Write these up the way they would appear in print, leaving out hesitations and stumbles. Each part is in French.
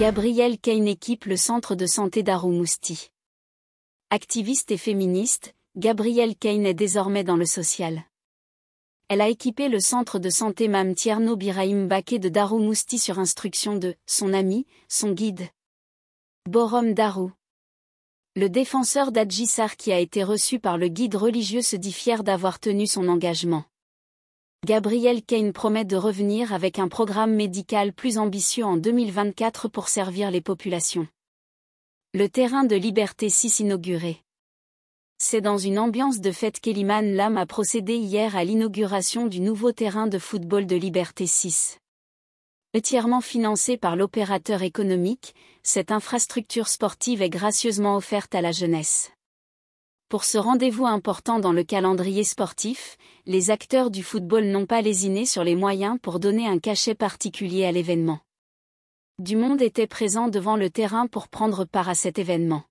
Gabrielle Kane équipe le centre de santé d'Aroumousti. Activiste et féministe, Gabrielle Kane est désormais dans le social. Elle a équipé le centre de santé Mame Thierno Birahim Baké de Daroumousti sur instruction de son ami, son guide. Borom Darou. Le défenseur d'Adji Sarr qui a été reçu par le guide religieux se dit fier d'avoir tenu son engagement. Gabrielle Kane promet de revenir avec un programme médical plus ambitieux en 2024 pour servir les populations. Le terrain de Liberté 6 inauguré. C'est dans une ambiance de fête qu'Eliman Lam a procédé hier à l'inauguration du nouveau terrain de football de Liberté 6. Entièrement financé par l'opérateur économique, cette infrastructure sportive est gracieusement offerte à la jeunesse. Pour ce rendez-vous important dans le calendrier sportif, les acteurs du football n'ont pas lésiné sur les moyens pour donner un cachet particulier à l'événement. Du monde était présent devant le terrain pour prendre part à cet événement.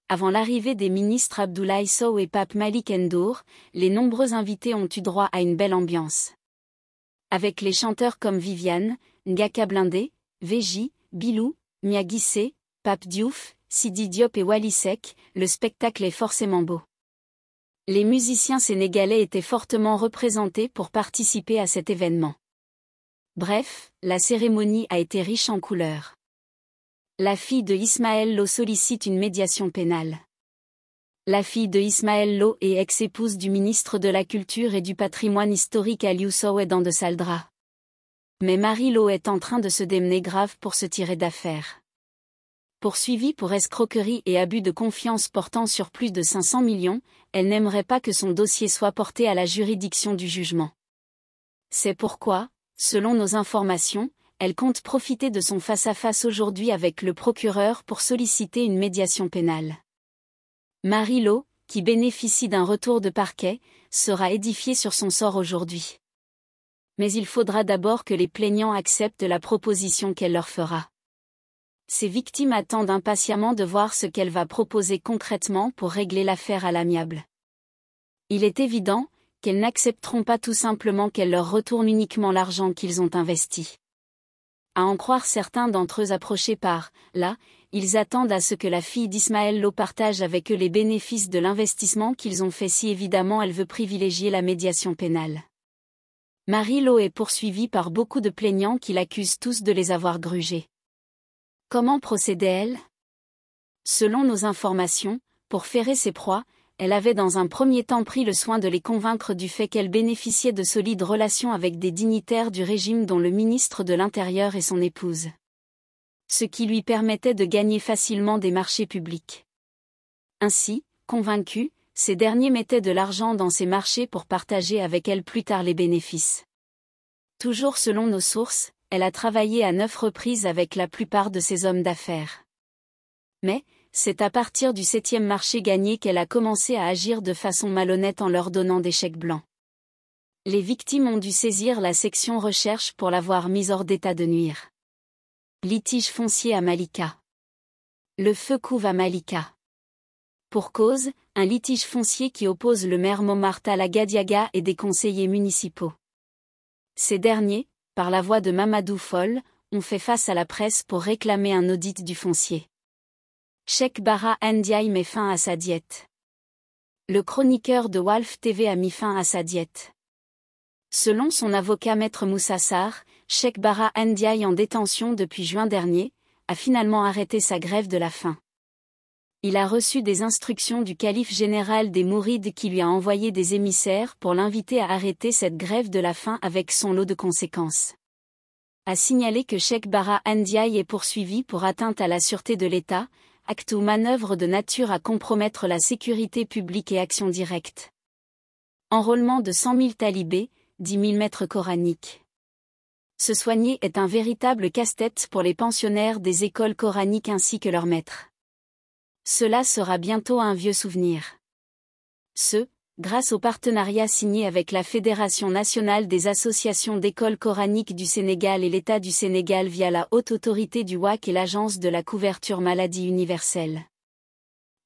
Avant l'arrivée des ministres Abdoulaye Sow et Pape Malick Ndour, les nombreux invités ont eu droit à une belle ambiance. Avec les chanteurs comme Viviane, Ngaka Blindé, Veji, Bilou, Mia Guissé, Pape Diouf, Sidi Diop et Wally Seck, le spectacle est forcément beau. Les musiciens sénégalais étaient fortement représentés pour participer à cet événement. Bref, la cérémonie a été riche en couleurs. La fille de Ismaël Lo sollicite une médiation pénale. La fille de Ismaël Lo et ex-épouse du ministre de la Culture et du Patrimoine historique Aliou Sow est dans de sales draps. Mais Marie Lo est en train de se démener grave pour se tirer d'affaire. Poursuivie pour escroquerie et abus de confiance portant sur plus de 500 millions, elle n'aimerait pas que son dossier soit porté à la juridiction du jugement. C'est pourquoi, selon nos informations, elle compte profiter de son face-à-face aujourd'hui avec le procureur pour solliciter une médiation pénale. Marie Lo, qui bénéficie d'un retour de parquet, sera édifiée sur son sort aujourd'hui. Mais il faudra d'abord que les plaignants acceptent la proposition qu'elle leur fera. Ces victimes attendent impatiemment de voir ce qu'elle va proposer concrètement pour régler l'affaire à l'amiable. Il est évident qu'elles n'accepteront pas tout simplement qu'elle leur retourne uniquement l'argent qu'ils ont investi. À en croire certains d'entre eux approchés par là, ils attendent à ce que la fille d'Ismaël Lo partage avec eux les bénéfices de l'investissement qu'ils ont fait si évidemment elle veut privilégier la médiation pénale. Marie Lo est poursuivie par beaucoup de plaignants qui l'accusent tous de les avoir grugés. Comment procédait-elle ? Selon nos informations, pour ferrer ses proies, elle avait dans un premier temps pris le soin de les convaincre du fait qu'elle bénéficiait de solides relations avec des dignitaires du régime dont le ministre de l'Intérieur et son épouse. Ce qui lui permettait de gagner facilement des marchés publics. Ainsi, convaincus, ces derniers mettaient de l'argent dans ces marchés pour partager avec elle plus tard les bénéfices. Toujours selon nos sources, elle a travaillé à 9 reprises avec la plupart de ces hommes d'affaires. Mais, c'est à partir du 7e marché gagné qu'elle a commencé à agir de façon malhonnête en leur donnant des chèques blancs. Les victimes ont dû saisir la section recherche pour l'avoir mise hors d'état de nuire. Litige foncier à Malika. Le feu couve à Malika. Pour cause, un litige foncier qui oppose le maire Momar Talla Gadiaga et des conseillers municipaux. Ces derniers, par la voix de Mamadou Fall, ont fait face à la presse pour réclamer un audit du foncier. Cheikh Bara Ndiaye met fin à sa diète. Le chroniqueur de Walf TV a mis fin à sa diète. Selon son avocat Maître Moussa Sarr, Cheikh Bara Ndiaye en détention depuis juin dernier, a finalement arrêté sa grève de la faim. Il a reçu des instructions du calife général des Mourides qui lui a envoyé des émissaires pour l'inviter à arrêter cette grève de la faim avec son lot de conséquences. A signalé que Cheikh Bara Ndiaye est poursuivi pour atteinte à la sûreté de l'État, acte ou manœuvre de nature à compromettre la sécurité publique et action directe. Enrôlement de 100 000 talibés, 10 000 maîtres coraniques. Se soigner est un véritable casse-tête pour les pensionnaires des écoles coraniques ainsi que leurs maîtres. Cela sera bientôt un vieux souvenir. Grâce au partenariat signé avec la Fédération nationale des associations d'écoles coraniques du Sénégal et l'État du Sénégal via la Haute Autorité du WAC et l'Agence de la couverture maladie universelle.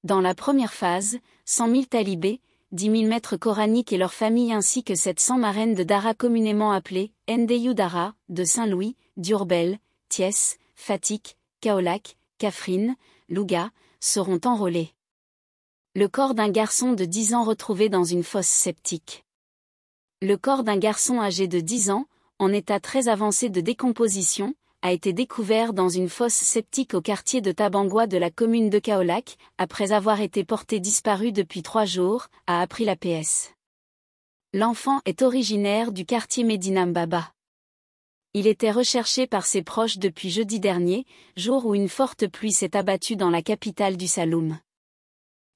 Dans la première phase, 100 000 talibés, 10 000 maîtres coraniques et leurs familles ainsi que 700 marraines de Dara communément appelées Ndeyou Dara, de Saint-Louis, Diourbel, Thiès, Fatick, Kaolack, Kaffrine, Louga, seront enrôlés. Le corps d'un garçon de 10 ans retrouvé dans une fosse septique. Le corps d'un garçon âgé de 10 ans, en état très avancé de décomposition, a été découvert dans une fosse septique au quartier de Tabangwa de la commune de Kaolack, après avoir été porté disparu depuis 3 jours, a appris l'APS. L'enfant est originaire du quartier Medina Mbaba. Il était recherché par ses proches depuis jeudi dernier, jour où une forte pluie s'est abattue dans la capitale du Saloum.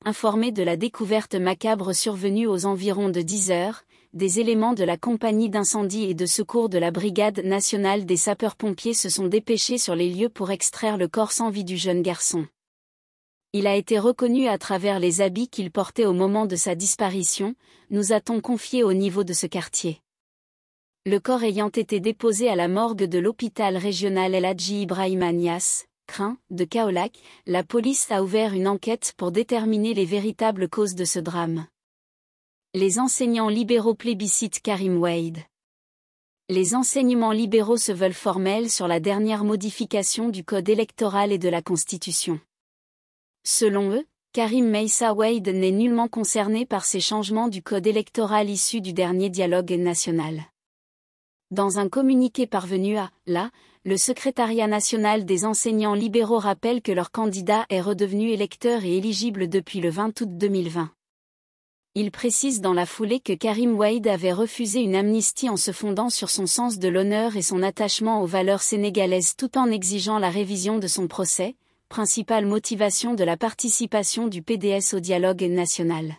Informés de la découverte macabre survenue aux environs de 10 heures, des éléments de la compagnie d'incendie et de secours de la Brigade nationale des sapeurs-pompiers se sont dépêchés sur les lieux pour extraire le corps sans vie du jeune garçon. Il a été reconnu à travers les habits qu'il portait au moment de sa disparition, nous a-t-on confié au niveau de ce quartier. Le corps ayant été déposé à la morgue de l'hôpital régional El Hadji Ibrahima Niasse, CRIN, de Kaolack, la police a ouvert une enquête pour déterminer les véritables causes de ce drame. Les enseignants libéraux plébiscitent Karim Wade. Les enseignements libéraux se veulent formels sur la dernière modification du code électoral et de la Constitution. Selon eux, Karim Meïssa Wade n'est nullement concerné par ces changements du code électoral issus du dernier dialogue national. Dans un communiqué parvenu à le secrétariat national des enseignants libéraux rappelle que leur candidat est redevenu électeur et éligible depuis le 20 août 2020. Il précise dans la foulée que Karim Wade avait refusé une amnistie en se fondant sur son sens de l'honneur et son attachement aux valeurs sénégalaises tout en exigeant la révision de son procès, principale motivation de la participation du PDS au dialogue national.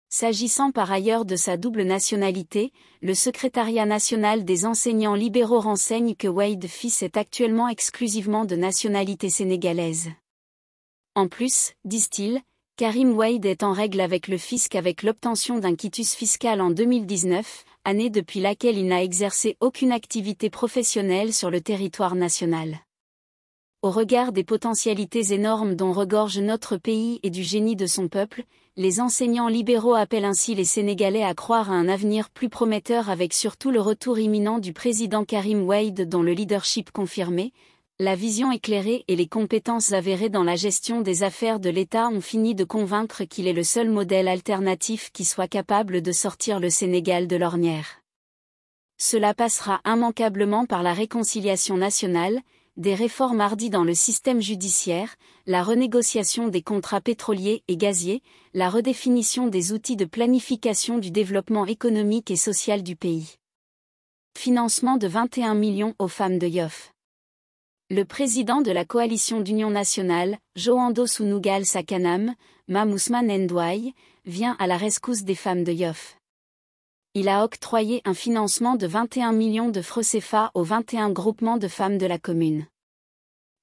S'agissant par ailleurs de sa double nationalité, le secrétariat national des enseignants libéraux renseigne que Wade fils est actuellement exclusivement de nationalité sénégalaise. En plus, disent-ils, Karim Wade est en règle avec le fisc avec l'obtention d'un quitus fiscal en 2019, année depuis laquelle il n'a exercé aucune activité professionnelle sur le territoire national. Au regard des potentialités énormes dont regorge notre pays et du génie de son peuple, les enseignants libéraux appellent ainsi les Sénégalais à croire à un avenir plus prometteur avec surtout le retour imminent du président Karim Wade dont le leadership confirmé, la vision éclairée et les compétences avérées dans la gestion des affaires de l'État ont fini de convaincre qu'il est le seul modèle alternatif qui soit capable de sortir le Sénégal de l'ornière. Cela passera immanquablement par la réconciliation nationale, des réformes hardies dans le système judiciaire, la renégociation des contrats pétroliers et gaziers, la redéfinition des outils de planification du développement économique et social du pays. Financement de 21 millions aux femmes de Yoff. Le président de la coalition d'union nationale, Joando Sunugal Sakanam, Mame Ousmane Ndouaye, vient à la rescousse des femmes de Yoff. Il a octroyé un financement de 21 millions de francs CFA aux 21 groupements de femmes de la commune.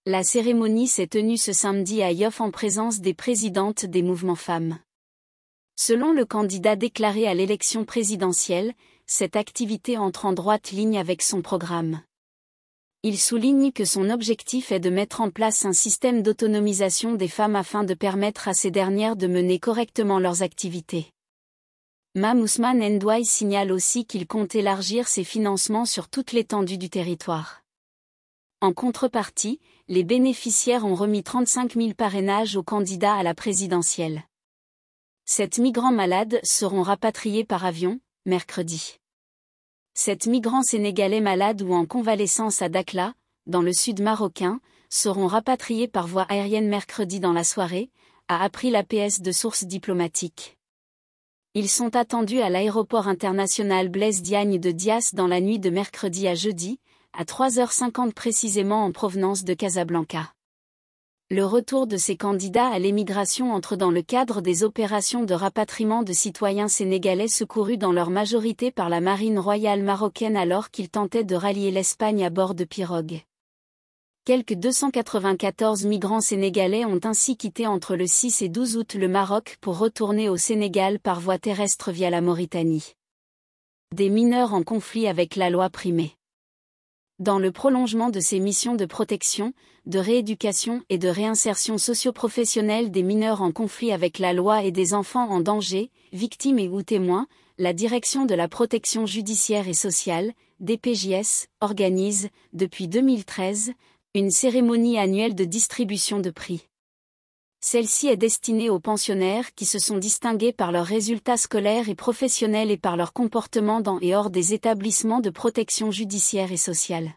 La cérémonie s'est tenue ce samedi à Yoff en présence des présidentes des mouvements femmes. Selon le candidat déclaré à l'élection présidentielle, cette activité entre en droite ligne avec son programme. Il souligne que son objectif est de mettre en place un système d'autonomisation des femmes afin de permettre à ces dernières de mener correctement leurs activités. Mame Ousmane Ndouaye signale aussi qu'il compte élargir ses financements sur toute l'étendue du territoire. En contrepartie, les bénéficiaires ont remis 35 000 parrainages aux candidats à la présidentielle. 7 migrants malades seront rapatriés par avion, mercredi. 7 migrants sénégalais malades ou en convalescence à Dakhla, dans le sud marocain, seront rapatriés par voie aérienne mercredi dans la soirée, a appris l'APS de sources diplomatiques. Ils sont attendus à l'aéroport international Blaise Diagne de Diass dans la nuit de mercredi à jeudi, à 3h50 précisément en provenance de Casablanca. Le retour de ces candidats à l'émigration entre dans le cadre des opérations de rapatriement de citoyens sénégalais secourus dans leur majorité par la marine royale marocaine alors qu'ils tentaient de rallier l'Espagne à bord de pirogues. Quelques 294 migrants sénégalais ont ainsi quitté entre le 6 et 12 août le Maroc pour retourner au Sénégal par voie terrestre via la Mauritanie. Des mineurs en conflit avec la loi Primé. Dans le prolongement de ces missions de protection, de rééducation et de réinsertion socio-professionnelle des mineurs en conflit avec la loi et des enfants en danger, victimes et ou témoins, la Direction de la protection judiciaire et sociale, DPJS, organise, depuis 2013, Une cérémonie annuelle de distribution de prix. Celle-ci est destinée aux pensionnaires qui se sont distingués par leurs résultats scolaires et professionnels et par leur comportement dans et hors des établissements de protection judiciaire et sociale.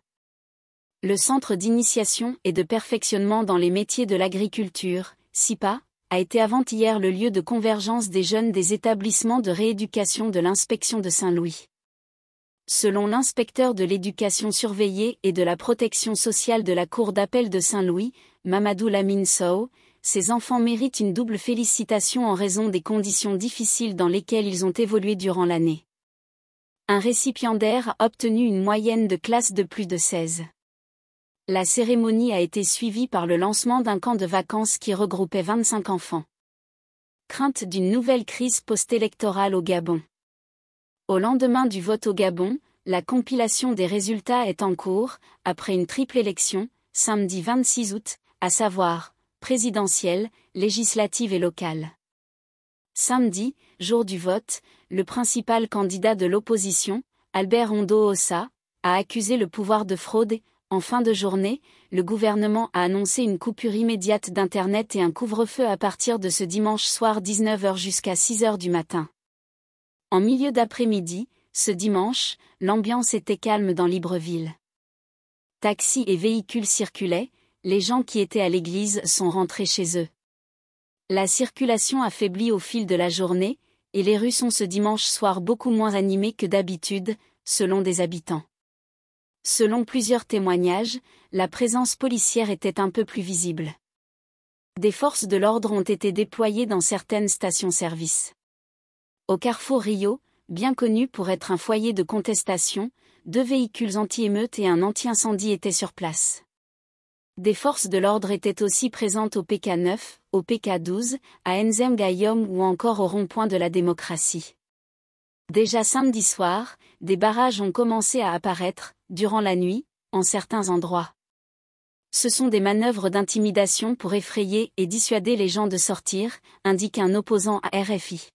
Le Centre d'initiation et de perfectionnement dans les métiers de l'agriculture, CIPA, a été avant-hier le lieu de convergence des jeunes des établissements de rééducation de l'inspection de Saint-Louis. Selon l'inspecteur de l'éducation surveillée et de la protection sociale de la Cour d'appel de Saint-Louis, Mamadou Lamine Sow, ces enfants méritent une double félicitation en raison des conditions difficiles dans lesquelles ils ont évolué durant l'année. Un récipiendaire a obtenu une moyenne de classe de plus de 16. La cérémonie a été suivie par le lancement d'un camp de vacances qui regroupait 25 enfants. Crainte d'une nouvelle crise post-électorale au Gabon. Au lendemain du vote au Gabon, la compilation des résultats est en cours, après une triple élection, samedi 26 août, à savoir présidentielle, législative et locale. Samedi, jour du vote, le principal candidat de l'opposition, Albert Ondo Ossa, a accusé le pouvoir de fraude et, en fin de journée, le gouvernement a annoncé une coupure immédiate d'Internet et un couvre-feu à partir de ce dimanche soir 19h jusqu'à 6h du matin. En milieu d'après-midi, ce dimanche, l'ambiance était calme dans Libreville. Taxis et véhicules circulaient, les gens qui étaient à l'église sont rentrés chez eux. La circulation affaiblit au fil de la journée, et les rues sont ce dimanche soir beaucoup moins animées que d'habitude, selon des habitants. Selon plusieurs témoignages, la présence policière était un peu plus visible. Des forces de l'ordre ont été déployées dans certaines stations-service. Au carrefour Rio, bien connu pour être un foyer de contestation, 2 véhicules anti-émeutes et un anti-incendie étaient sur place. Des forces de l'ordre étaient aussi présentes au PK9, au PK12, à Nzem-Gayom ou encore au rond-point de la démocratie. Déjà samedi soir, des barrages ont commencé à apparaître, durant la nuit, en certains endroits. Ce sont des manœuvres d'intimidation pour effrayer et dissuader les gens de sortir, indique un opposant à RFI.